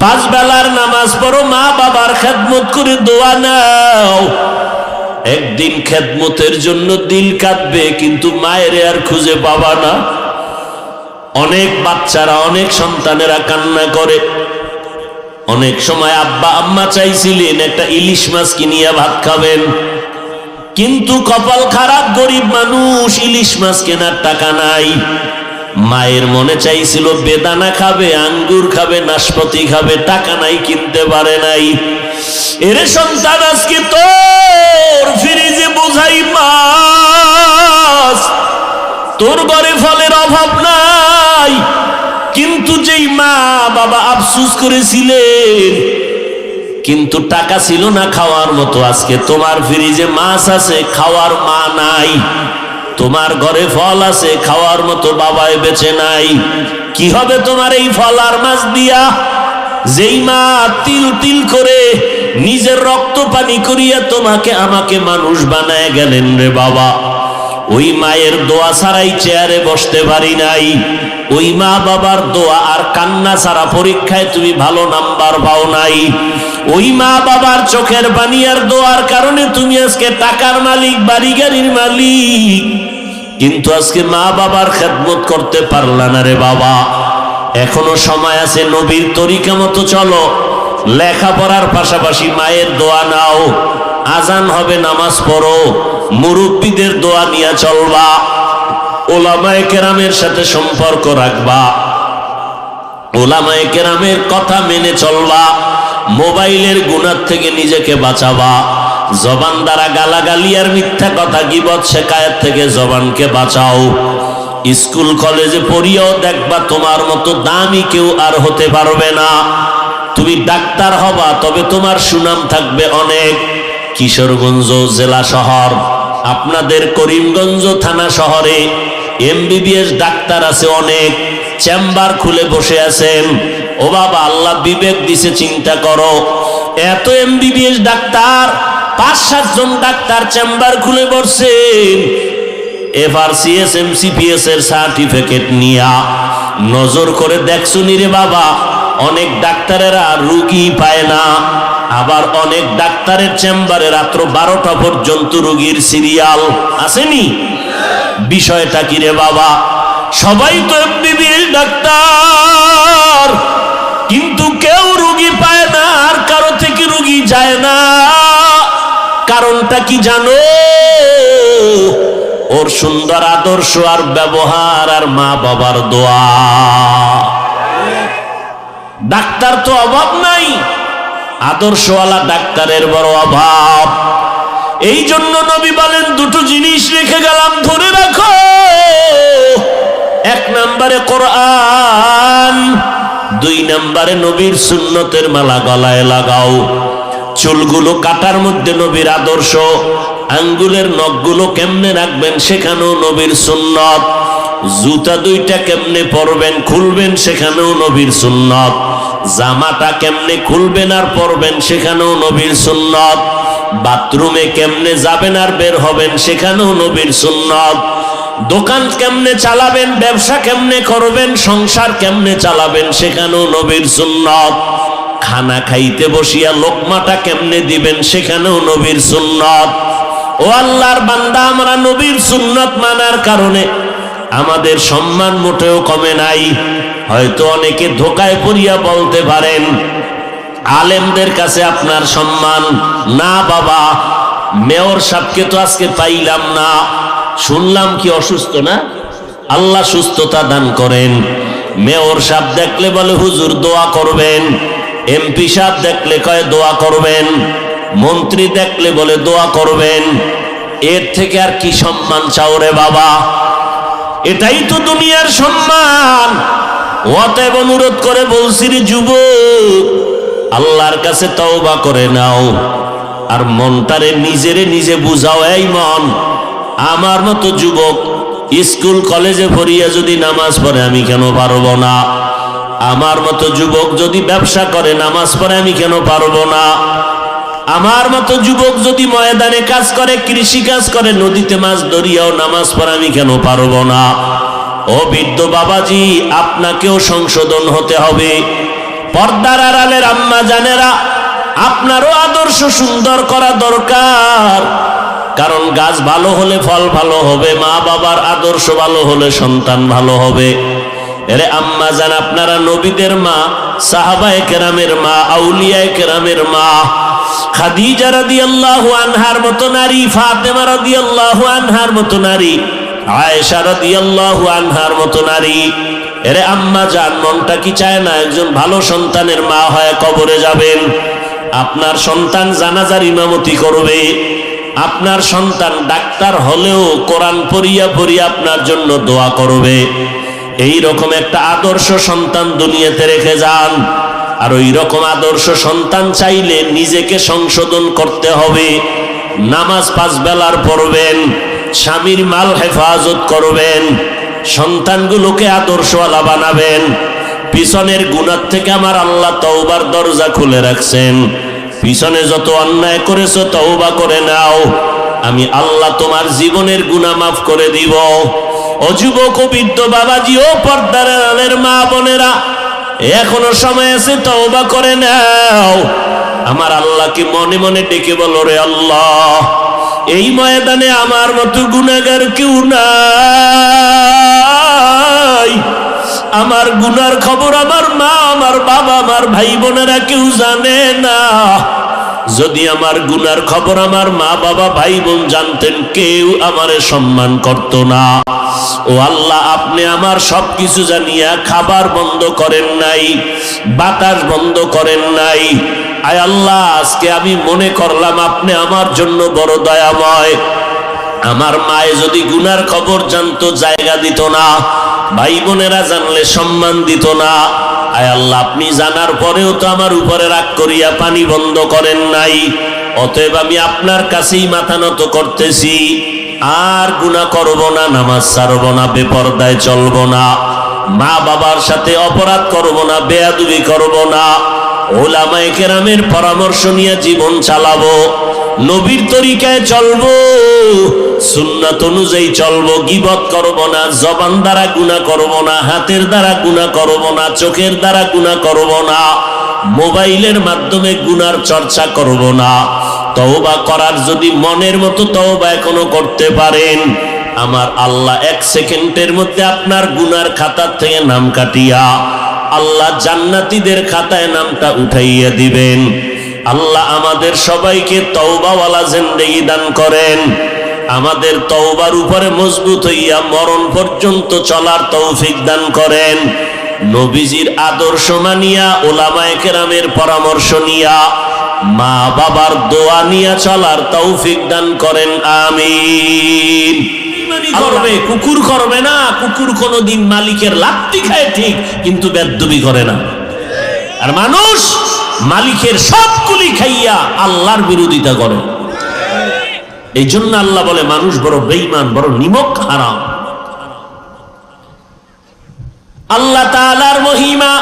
পাঁচ বেলার নামাজ পড়ো, মা বাবার খেদমত করে দোয়া নাও। একদিন খেদমতের জন্য দিল কাঁদবে, কিন্তু মায়ের আর খুঁজে পাবা না। অনেক বাচ্চারা, অনেক সন্তানেরা কান্না করে। অনেক সময় আব্বা আম্মা চাইছিলেন একটা ইলিশ মাছ কিনিয়া ভাত খাবেন, কিন্তু কপাল খারাপ, গরিব মানুষ, ইলিশ মাছ কেনার টাকা নাই। মায়ের মনে চাইছিল বেদানা খাবে, আঙ্গুর খাবে, নাশপাতি খাবে, টাকা নাই, কিনতে পারে নাই। এরে সন্তান, আজকে তোর ফ্রিজে বোঝাই মাছ, তোর ঘরে ফলের অভাব নাই, কিন্তু যেই মা বাবা আফসোস করেছিলেন কিন্তু টাকা ছিল না খাওয়ার মতো, আজকে তোমার ফ্রিজে মাছ আছে, খাওয়ার মা নাই। তোমার ঘরে ফল আছে, খাওয়ার মতো বাবাই বেঁচে নাই। কি হবে তোমার এই ফল আর মাছ দিয়া? যেই মা তিল তিল করে নিজের রক্ত পানি করিয়া তোমাকে আমাকে মানুষ বানায় গেলেন রে বাবা, ওই মায়ের দোয়া ছাড়াই চেয়ারে বসতে পারি নাই। ওই মা বাবার দোয়া আর কান্না ছাড়া পরীক্ষায় তুমি ভালো নাম্বার পাও নাই। ওই মা বাবার চোখের পানি আর দোয়ার কারণে তুমি আজকে টাকার মালিক, বাড়ি গাড়ির মালিক, কিন্তু আজকে মা বাবার খেদমত করতে পারলা না রে বাবা। এখনো সময় আছে, নবীর তরিকা মতো চলো, লেখাপড়ার পাশাপাশি মায়ের দোয়া নাও। আজান হবে, নামাজ পড়ো, মুরব্বীদের দোয়া নিয়ে চলবা, ওলামায়ে কেরামের সাথে সম্পর্ক রাখবা, ওলামায়ে কেরামের কথা মেনে চলবা, মোবাইলের গুনাহ থেকে নিজেকে বাঁচাবা, জবান দ্বারা গালাগালি আর মিথ্যা কথা, গীবত শিকায়েত থেকে জবানকে বাঁচাও। স্কুল কলেজে পড়িয়াও দেখবা তোমার মতো দামি কেউ আর হতে পারবে না। তুমি ডাক্তার হবা, তবে তোমার সুনাম থাকবে অনেক। কিশোরগঞ্জ জেলা শহর, আপনাদের করিমগঞ্জ থানা শহরে এমবিবিএস ডাক্তার আছে অনেক, চেম্বার খুলে বসে আছেন। ও বাবা, আল্লাহ বিবেক দিছে, চিন্তা করো, এত এমবিবিএস ডাক্তার, 5-7 জন ডাক্তার চেম্বার খুলে বসছেন, এফআরসিএস এমসিপিএস এর সার্টিফিকেট নিয়া। নজর করে দেখছো নি রে বাবা, অনেক ডাক্তারেরা রুগী পায় না, আবার অনেক ডাক্তারের চেম্বারে রাত্র 12টা পর্যন্ত রোগীর সিরিয়াল আসেনি। বিষয়টা কি রে বাবা? সবাই তো এমবিবিএস ডাক্তার, কিন্তু কেউ রোগী পায় না, আর কারো থেকে রোগী যায় না। কারণটা কি জানো? ওর সুন্দর আদর্শ আর ব্যবহার আর মা বাবার দোয়া। ডাক্তার তো অভাব নাই, আদর্শওয়ালা ডাক্তারের বড় অভাব। এই জন্য নবী বলেন, দুটো জিনিস রেখে গেলাম, ধরে রাখো। 1 নম্বরে কোরআন, 2 নম্বরে নবীর সুন্নতের মালা গলায় লাগাও। চুলগুলো কাটার মধ্যে নবীর আদর্শ, আঙ্গুলের নখগুলো কেমনে রাখবেন সেখানেও নবীর সুন্নত, জুতা 2টা কেমনে পরবেন খুলবেন সেখানেও নবীর সুন্নত, জামাটা কেমনে খুলবেন আর পরবেন সেখানেও নবীর সুন্নত, বাথরুমে কেমনে যাবেন আর বের হবেন সেখানেও নবীর সুন্নত, দোকান কেমনে চালাবেন, ব্যবসা কেমনে করবেন, সংসার কেমনে চালাবেন সেখানেও নবীর সুন্নত, খানা খাইতে বসিয়া লোকমাটা কেমনে দিবেন সেখানেও নবীর সুন্নত। ও আল্লাহর বান্দা, আমরা নবীর সুন্নত মানার কারণে আমাদের সম্মান মোটেও কমে নাই। হয়তো অনেকে ধোকায় পড়িয়া বলতে পারেন আলেমদের কাছে আপনার সম্মান না। বাবা, মেয়র সাহেবকে তো আজকে পাইলাম না, শুনলাম কি অসুস্থ না? আল্লাহ সুস্থতা দান করেন। মেয়র সাহেব দেখলে বলে হুজুর দোয়া করবেন, এমপি সাহেব দেখলে কয় দোয়া করবেন, মন্ত্রী দেখলে বলে দোয়া করবেন। এর থেকে আর কি সম্মান চাও রে বাবা? এটাই তো দুনিয়ার সম্মান। অতএব অনুরোধ করে বলছি রে যুবক, আল্লাহর কাছে তওবা করে নাও, আর মনটারে নিজে বুঝাও। এই মন, আমার মতো যুবক স্কুল কলেজে পড়িয়া যদি নামাজ পড়ে আমি কেন পারবো না? আমার মতো যুবক যদি ব্যবসা করে নামাজ পড়ে আমি কেন পারবো না? আমার মতো যুবক যদি ময়দানে কাজ করে, কৃষি কাজ করে, নদীতে মাছ ধরিয়াও নামাজ পড়ে আমি কেন পারবো না? ও বৃদ্ধ বাবাজি, আপনাকেও সংশোধন হতে হবে। পর্দার আড়ালের আম্মা জানেরা, আপনারও আদর্শ সুন্দর করা দরকার। কারণ গাছ ভালো হলে ফল ভালো হবে, মা বাবার আদর্শ ভালো হলে সন্তান ভালো হবে। এরে আম্মা জান, আপনারা নবীদের মা, সাহাবায়ে কেরামের মা, আউলিয়ায়ে কেরামের মা। খাদিজা রাদিয়াল্লাহু আনহার মতো নারী, ফাতেমা রাদিয়াল্লাহু আনহার মতো নারী, আয়েশা রাদিয়াল্লাহু আনহার মতো নারী। এরে আম্মা জান, মনটা কি চায় না একজন ভালো সন্তানের মা হয়ে কবরে যাবেন? আপনার সন্তান জানাজার ইমামতি করবে, আপনার সন্তান ডাক্তার হলেও কোরআন পড়িয়া পড়িয়া আপনার জন্য দোয়া করবে। এই রকম একটা আদর্শ সন্তান দুনিয়াতে রেখে যান। আর ওই রকম আদর্শ সন্তান চাইলে নিজেকে সংশোধন করতে হবে। নামাজ 5 বেলার পড়বেন, স্বামীর মাল হেফাজত করবেন, সন্তানগুলোকে আদর্শওয়ালা বানাবেন। পিছনের গুনাহ থেকে আমার আল্লাহ তওবার দরজা খুলে রাখছেন। পিছনে যত অন্যায় করেছো তওবা করে নাও, আমি আল্লাহ তোমার জীবনের গুনাহ মাফ করে দিব। ও যুবক, ও বৃদ্ধ বাবাজি, ও পর্দার আড়ালের মা বোনেরা, এখনো সময় আছে, তওবা করে নাও। আমার আল্লাহকে মনে মনে ডেকে বলো, রে আল্লাহ, এই ময়দানে আমার মতো গুনাহগার কেউ নাই। আমার গুনার খবর আমার মা, আমার বাবা, আমার ভাই বোনেরা কেউ জানে না। যদি আমার গুনার খবর আমার মা বাবা ভাই বোন জানতেন, কেউ আমারে সম্মান করত না। ও আল্লাহ, আপনি আমার সবকিছু জানিয়া খাবার বন্ধ করেন নাই, বাতাস বন্ধ করেন নাই। আয় আল্লাহ, আজকে আমি মনে করলাম আপনি আমার জন্য বড় দয়াময়। আমার মায়ে যদি গুনার খবর জানতো, জায়গা দিত না, ভাই বোনেরা জানলে সম্মান দিত না। আয় আল্লাহ, আপনি জানার পরেও তো আমার উপরে রাগ করিয়া পানি বন্ধ করেন নাই। অতএব আমি আপনার কাছেই মাথা নত করতেছি। আর গুনাহ করব না, নামাজ ছাড়ব না, বেপরদায় চলব না, মা বাবার সাথে অপরাধ করব না, বেয়াদবি করব না, ওলামায়ে কেরামের পরামর্শ নিয়ে জীবন চালাবো, নবীর তরিকায় চলবো, সুন্নাত অনুযায়ী চলবো, গীবত করব না, জবান দ্বারা গুনাহ করব না, হাতের দ্বারা গুনাহ করব না, চোখের দ্বারা গুনাহ করব না, মোবাইলের মাধ্যমে গুনার চর্চা করব না। তওবা করার যদি মনের মতো তওবা এখনো করতে পারেন, আমার আল্লাহ 1 সেকেন্ডের মধ্যে আপনার গুনার খাতার থেকে নাম কাটিয়া আল্লাহ জান্নাতীদের খাতায় নামটা উঠাইয়া দিবেন। আল্লাহ আমাদের সবাইকে তওবাওয়ালা জিন্দেগি দান করেন। আমাদের তওবার উপরে মজবুত হইয়া মরণ পর্যন্ত চলার তৌফিক দান করেন। নবীজির আদর্শ মানিয়া, ওলামায়ে কেরামের পরামর্শ নিয়া, মা বাবার দোয়া নিয়া চলার তৌফিক দান করেন, আমিন। করবে, কুকুর করবে না। কুকুর কোনদিন মালিকের লাত্তি খায় ঠিক, কিন্তু বেয়াদবি করে না। আর মানুষ মালিকের সব কুলি খাইয়া আল্লাহর বিরোধিতা করে। এই জন্য আল্লাহ বলে মানুষ বড় বেঈমান, বড় নিমক হারাম। আল্লাহ তাআলার মহিমা,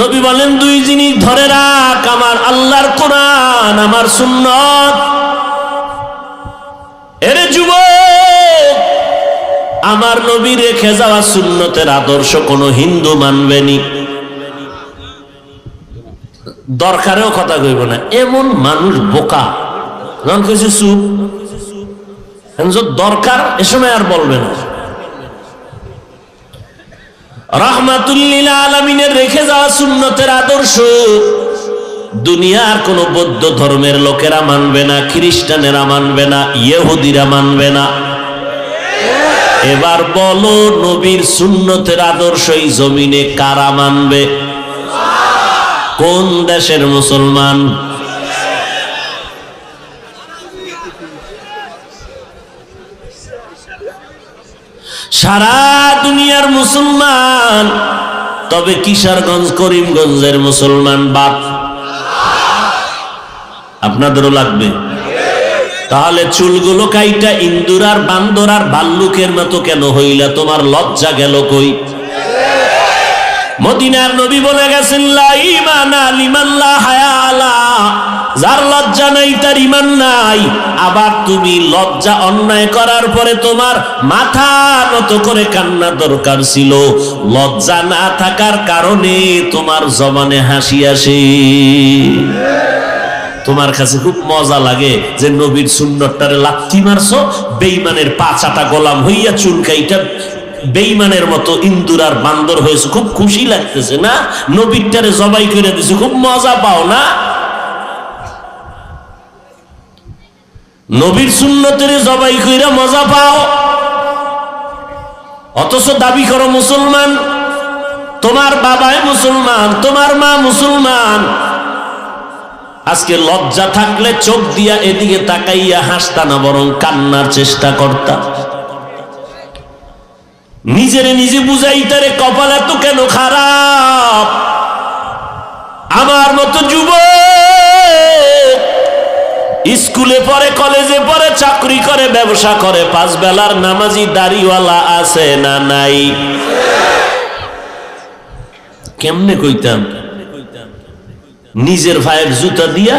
নবী বলেন 2 জিনিস ধরে রাখ, আমার আল্লাহর কোরআন, আমার সুন্নাত। এরে যুবক, আমার নবী রেখে যাওয়া সুন্নতের আদর্শ কোন হিন্দু মানবেনি, দরকারেও কথা কইব না। এমন মানুষ বোকা, যখন কইছে চুপ, দরকার এ সময় আর বলবে না। রাহমাতুল লিল আলামিনের রেখে যাওয়া সুন্নতের আদর্শ দুনিয়ার কোন বৌদ্ধ ধর্মের লোকেরা মানবে না, খ্রিস্টানেরা মানবে না, ইহুদিরা মানবে না। এবার বলো, নবীর সুন্নতের আদর্শ এই জমিনে কারা মানবে? কোন দেশের মুসলমান? সারা দুনিয়ার মুসলমান। তবে কিশোরগঞ্জ, করিমগঞ্জের মুসলমান বাদ। আপনাদেরও লাগবে? তাহলে চুলগুলো কাইটা ইন্দুর আর বান্দর আর ভাল্লুকের মতো কেন হইলা? তোমার লজ্জা গেল কই? মদিনার নবী বলে গেছেন, লা ঈমানা লিমান লা হায়া আলা, যার লজ্জা নাই তার ঈমান নাই। আবার তুমি লজ্জা অন্যায় করার পরে তোমার মাথা নত করে কান্না দরকার ছিল, লজ্জা না থাকার কারণে তোমার জবানে হাসি আসে। তোমার কাছে খুব মজা লাগে যে নবীর সুন্নতটারে লাথি মারছো, বেঈমানের পাছাটা গোলাম হইয়া চুলকাইটা বেঈমানের মতো ইন্দুর আর বান্দর হয়েছে, খুব খুশি লাগতেছে না? নবীরটারে জবাই করে দিছে, খুব মজা পাও না? নবীর সুন্নতের জবাই কইরা মজা পাও, অথচ দাবি করো মুসলমান। তোমার বাবাই মুসলমান, তোমার মা মুসলমান। আজকে লজ্জা থাকলে চোখ দিয়া এদিকে তাকাইয়া হাসতা না, বরং কান্নার চেষ্টা করতা। নিজেরে নিজে বুঝাইতারে কপাল এত কেন খারাপ। আমার মতো যুবক স্কুলে পড়ে, কলেজে পড়ে, চাকরি করে, ব্যবসা করে, 5 বেলার নামাজি দাড়িওয়ালা আছে না নাই? কেমনে কইতাম? নিজের ভাইয়ের জুতা দিয়া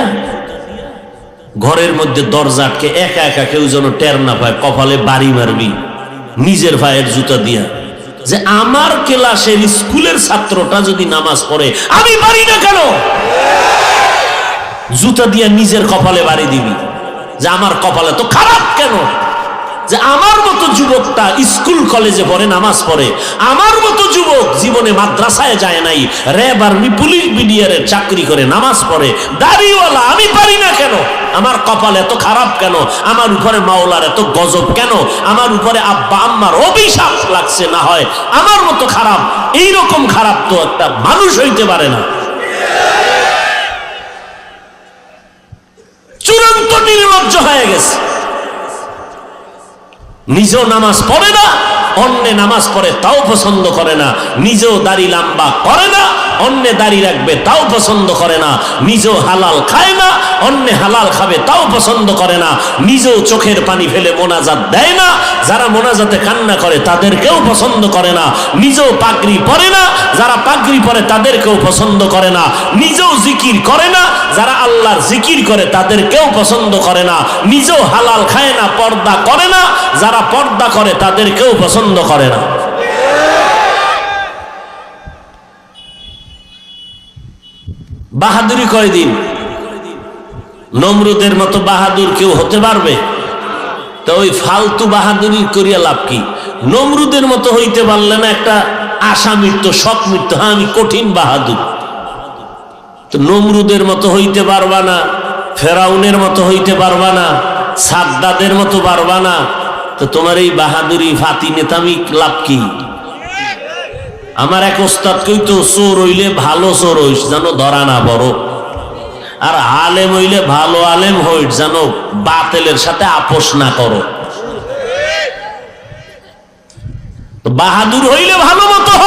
ঘরের মধ্যে দরজা আটকে একা একা কেউ যেন টের না পায়, কপালে বাড়ি মারবি নিজের ভাইয়ের জুতা দিয়া। যে আমার ক্লাসের স্কুলের ছাত্রটা যদি নামাজ পড়ে আমি পারি না কেন? জুতা দিয়া নিজের কপালে বাড়ি দিবি যে আমার কপালে তো খারাপ কেন? যে আমার মতো যুবকটা স্কুল কলেজে পড়ে, নামাজ পড়ে, আমার মতো যুবক জীবনে মাদ্রাসায় যায় নাই, র্যাব আর্মি পুলিশ বিডিআরের চাকরি করে, নামাজ পড়ে, দাড়িওয়ালা, আমি পারি না কেন? আমার কপাল এত খারাপ কেন? আমার উপরে মাওলার এত গজব কেন? আমার উপরে আব্বা আম্মার অভিশাপ লাগছে না হয় আমার মতো খারাপ? এইরকম খারাপ তো একটা মানুষ হইতে পারে না। চূড়ান্ত নির্লজ্জ হয়ে গেছে। নিজেও নামাজ পড়ে না, অন্যে নামাজ পড়ে তাও পছন্দ করে না। নিজেও দাড়ি লম্বা করে না, অন্যে দাড়ি রাখবে তাও পছন্দ করে না। নিজেও হালাল খায় না, অন্যে হালাল খাবে তাও পছন্দ করে না। নিজেও চোখের পানি ফেলে মোনাজাত দেয় না, যারা মোনাজাতে কান্না করে তাদেরকেও পছন্দ করে না। নিজেও পাগড়ি পরে না, যারা পাগড়ি পরে তাদেরকেও পছন্দ করে না। নিজেও জিকির করে না, যারা আল্লাহর জিকির করে তাদেরকেও পছন্দ করে না। নিজেও হালাল খায় না, পর্দা করে না, যারা পর্দা করে তাদেরকেও পছন্দ করে না। বাহাদুরি কয়দিন? নমরুদের মতো বাহাদুর কেউ হতে পারবে? তো ওই ফালতু বাহাদুরি করিয়া লাভ কি? নমরুদের মতো হইতে পারলে না একটা আশা মৃত্যু, শখ মৃত্যু, হ্যাঁ আমি কঠিন বাহাদুর। তো নমরুদের মতো হইতে পারবা না, ফেরাউনের মতো হইতে পারবা না, সাদ্দাদের মতো পারবা না। তো তোমার এই বাহাদুরি ফাতি নেতামি লাভ কি? আমার এক ওস্তাদ কইতো, চোর হইলে ভালো চোর হইস যেন ধরা না বড়, আর আলেম হইলে ভালো আলেম হইস যেন বাতিলের সাথে আপোষ না করো। বাহাদুর হইলে ভালো মতো হ,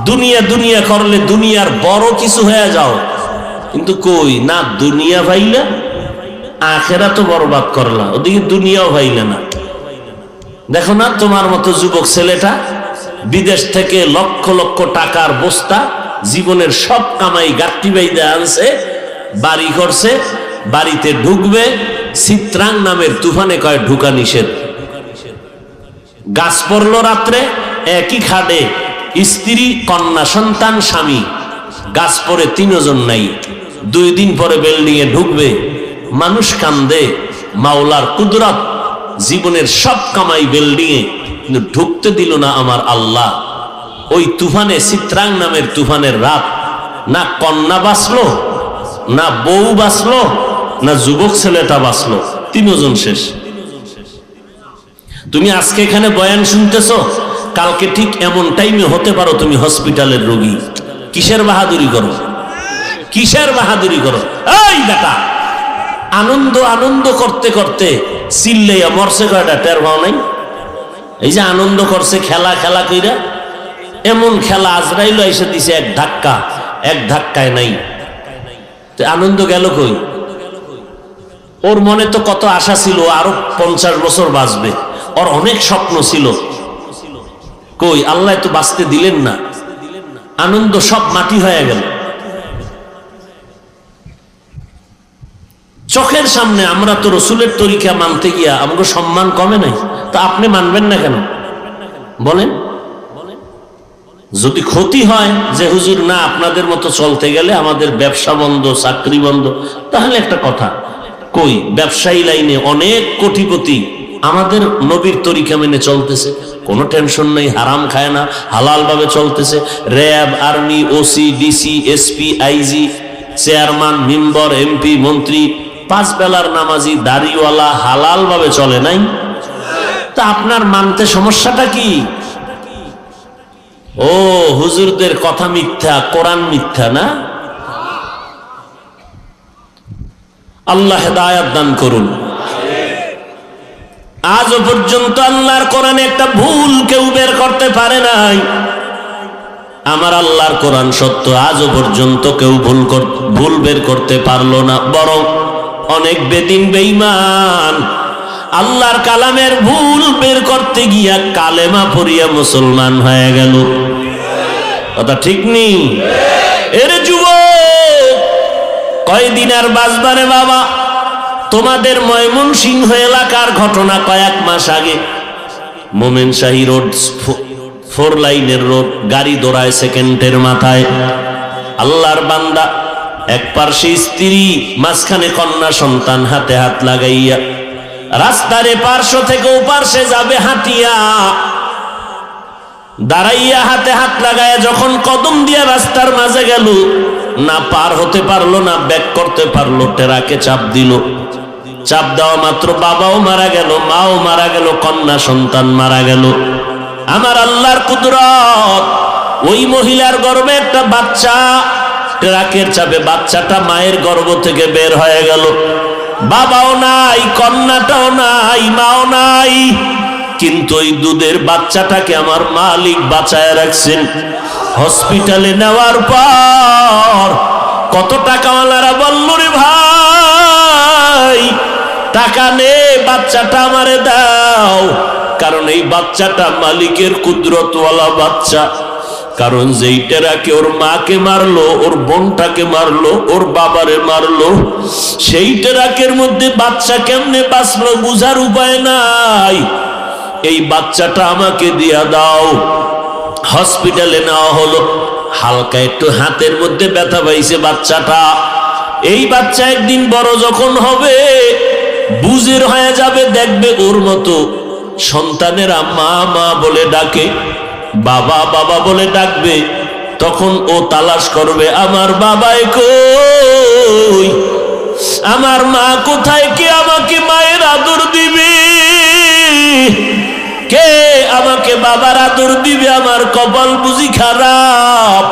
দুনিয়া দুনিয়া করলে দুনিয়ার বড় কিছু হয়ে যাও। কিন্তু কই না, দুনিয়া ভাইলা আখেরা তো বরবাদ করলা, ওদিকে দুনিয়াও ভাইলে না। দেখো না তোমার মতো যুবক ছেলেটা বিদেশ থেকে লক্ষ লক্ষ টাকার বস্তা, জীবনের সব কামাই গাট্টি বাইদে আনছে, বাড়ি করছে, বাড়িতে ঢুকবে, চিত্রাং নামের তুফানে কয় ঢুকা নিষেধ। গাছ পড়লো রাত্রে, একই খাটে স্ত্রী, কন্যা, সন্তান, স্বামী, গাছ পড়ে 3 জন নাই। 2 দিন পরে বিল্ডিং এ ঢুকবে, মানুষ কান্দে, মাওলার কুদরত, জীবনের সব কামাই বিল্ডিং এ, কিন্তু ঢুকতে দিল না আমার আল্লাহ। ওই তুফানে, চিত্রাং নামের তুফানের রাত, না কন্যা বাঁচলো, না বউ বাঁচলো, না যুবক ছেলেটা বাঁচলো, 3 জন শেষ। তুমি আজকে এখানে বয়ান শুনতেছো, কালকে ঠিক এমন টাইমে হতে পারো তুমি হসপিটালের রোগী। কিসের বাহাদুরি করো? কিসের বাহাদুরি করো? এই বেটা, আনন্দ আনন্দ করতে করতে চিল্লাইয়া মরছে কয়টা টের পাও নাই? এই যে আনন্দ করছে খেলা খেলা কইরা, এমন খেলা আজরাইল এসে দিছে এক ধাক্কা, এক ধাক্কায় নাই। তো আনন্দ গেল কই? ওর মনে তো কত আশা ছিল, আরো 50 বছর বাঁচবে, ওর অনেক স্বপ্ন ছিল, কই আল্লাহ তো বাঁচতে দিলেন না। আনন্দ সব মাটি হয়ে গেল। চোখের সামনে। আমরা তো রসুলের তরিকা মানতে গিয়া আমাকে সম্মান কমে নাই, তা আপনি মানবেন না কেন বলেন? যদি ক্ষতি হয় যে হুজুর না আপনাদের মতো চলতে গেলে আমাদের ব্যবসা বন্ধ, চাকরি বন্ধ, তাহলে একটা কথা কই, ব্যবসায়ী লাইনে অনেক কোটিপতি আমাদের নবীর তরিকা মেনে চলতেছে, কোনো টেনশন নেই, হারাম খায় না, হালাল ভাবে চলতেছে। RAB, army, OC, DC, SP, IG, chairman, member, MP, মন্ত্রী, 5 বেলার নামাজি, দাড়িওয়ালা, হালাল ভাবে চলে নাই? তা আপনার মানতে সমস্যাটা কি? ও হুজুরদের কথা মিথ্যা, কোরআন মিথ্যা না? আল্লাহ হেদায়েত দান করুন। আজও পর্যন্ত আল্লাহর কোরআনে একটা ভুল কেউ বের করতে পারে নাই। আমার আল্লাহর কোরআন সত্য, আজও পর্যন্ত কেউ ভুল বের করতে পারলো না। বরং অনেক বেদিন বেঈমান আল্লাহর কালামের ভুল বের করতে গিয়া কালেমা পড়িয়া মুসলমান হয়ে গেল। কথা ঠিক নেই? এর যুবক, কয়দিন আর বাঁচবারে বাবা? তোমাদের ময়মনসিংহ এলাকার ঘটনা, কয়েক মাস আগে মোমেনশাহী রোড, 4 লাইনের রোড, গাড়ি দৌড়ায় সেকেন্ডের মাথায়। আল্লাহর বান্দা, এক পার্শ্বে স্ত্রী, মাঝখানে কন্যা সন্তান, হাতে হাত লাগাইয়া রাস্তার পার্শ্ব থেকে ও পার্শ্বে যাবে হাঁটিয়া, দাঁড়াইয়া হাতে হাত লাগাইয়া যখন কদম দিয়া রাস্তার মাঝে গেল, না পার হতে পারলো, না ব্যাক করতে পারলো, টেরাকে চাপ দিল। চাপ দেওয়া মাত্র বাবাও মারা গেল, মাও মারা গেল, কন্যা সন্তান মারা গেল। আমার আল্লাহর কুদরত, ওই মহিলার গর্ভে একটা বাচ্চা, ট্রাকের চাপে বাচ্চাটা মায়ের গর্ভ থেকে বের হয়ে গেল। বাবাও নাই, কন্যাটাও নাই, মাও নাই, কিন্তু ওই দুধের বাচ্চাটাকে আমার মালিক বাঁচায় রাখছেন। হসপিটালে নেওয়ার পর কত টাকাওয়ালারা বলল, রে ভাই টাকা নে, বাচ্চাটা আমারে দাও, কারণ এই বাচ্চাটা মালিকের কুদরতওয়ালা বাচ্চা। কারণ যেই টেরাকে ওর মাকে মারলো, ওর বোনটাকে মারলো, ওর বাবারে মারলো, সেই টেরাকের মধ্যে বাচ্চা কেমনে বাঁচলো বুঝার উপায় নাই। এই বাচ্চাটা আমাকে দিয়া দাও। হসপিটালে নেওয়া হলো, হালকা একটু হাতের মধ্যে ব্যথা পাইছে বাচ্চাটা। এই বাচ্চা একদিন বড় যখন হবে, বুঝের হয়ে যাবে, দেখবে ওর মতো সন্তানেরা মা মা বলে ডাকে, বাবা বাবা বলে ডাকবে, তখন ও তালাশ করবে আমার বাবাই কই, আমার মা কোথায়, কে আমাকে মায়ের আদর দিবে, কে আমাকে বাবার আদর দিবে, আমার কপাল বুঝি খারাপ।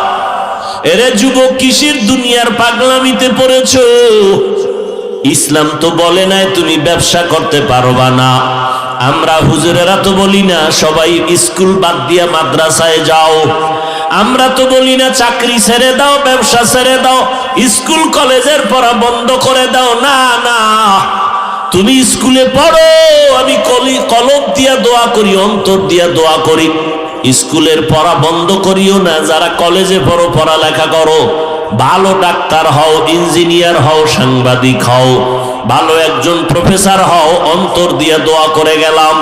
এরে যুবক, কিসের দুনিয়ার পাগলামিতে পড়েছো? ইসলাম তো বলে নাই তুমি ব্যবসা করতে পারবা না। আমরা হুজুরেরা তো বলি না সবাই স্কুল বাদ দিয়া মাদ্রাসায় যাও। আমরা তো বলি না চাকরি ছেড়ে দাও, ব্যবসা ছেড়ে দাও, স্কুল কলেজের পড়া বন্ধ করে দাও। না না, তুমি স্কুলে পড়ো, আমি কলম দিয়া দোয়া করি, অন্তর দিয়া দোয়া করি, স্কুলের পড়া বন্ধ করিও না। যারা কলেজে পড়ো, পড়ালেখা করো, ভালো ডাক্তার হও, ইঞ্জিনিয়ার হও, সাংবাদিক হও, ভালো একজন প্রফেসর হও, অন্তর দিয়ে দোয়া করে গেলাম।